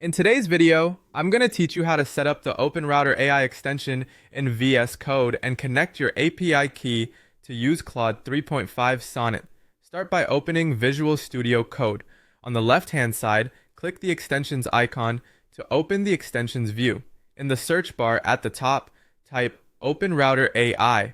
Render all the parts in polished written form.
In today's video, I'm going to teach you how to set up the OpenRouter AI extension in VS Code and connect your API key to use Claude 3.5 Sonnet. Start by opening Visual Studio Code. On the left-hand side, click the extensions icon to open the extensions view. In the search bar at the top, type OpenRouter AI.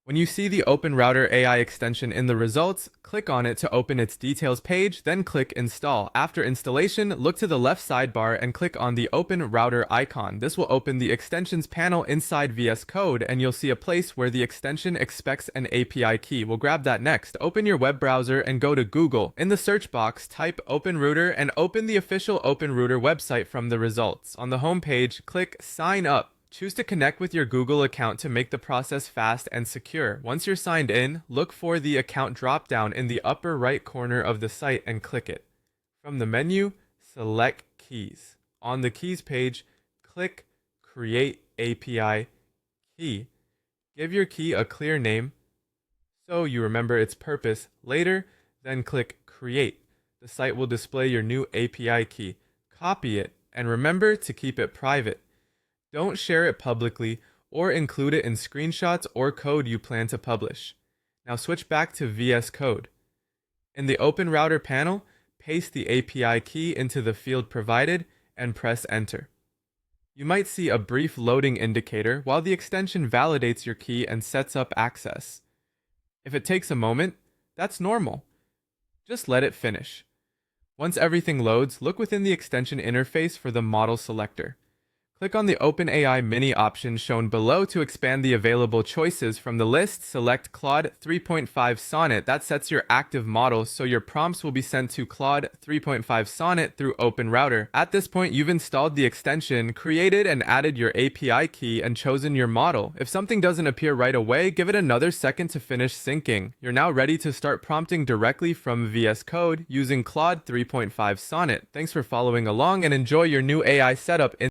When you see the OpenRouter AI extension in the results, click on it to open its details page, then click Install. After installation, look to the left sidebar and click on the OpenRouter icon. This will open the extensions panel inside VS Code, and you'll see a place where the extension expects an API key. We'll grab that next. Open your web browser and go to Google. In the search box, type OpenRouter and open the official OpenRouter website from the results. On the home page, click Sign Up. Choose to connect with your Google account to make the process fast and secure. Once you're signed in, look for the account dropdown in the upper right corner of the site and click it. From the menu, select Keys. On the Keys page, click Create API Key. Give your key a clear name so you remember its purpose later, then click Create. The site will display your new API key. Copy it and remember to keep it private. Don't share it publicly or include it in screenshots or code you plan to publish. Now switch back to VS Code. In the OpenRouter panel, paste the API key into the field provided and press Enter. You might see a brief loading indicator while the extension validates your key and sets up access. If it takes a moment, that's normal. Just let it finish. Once everything loads, look within the extension interface for the model selector. Click on the OpenAI Mini option shown below to expand the available choices. From the list, select Claude 3.5 Sonnet. That sets your active model, so your prompts will be sent to Claude 3.5 Sonnet through OpenRouter. At this point, you've installed the extension, created and added your API key, and chosen your model. If something doesn't appear right away, give it another second to finish syncing. You're now ready to start prompting directly from VS Code using Claude 3.5 Sonnet. Thanks for following along and enjoy your new AI setup.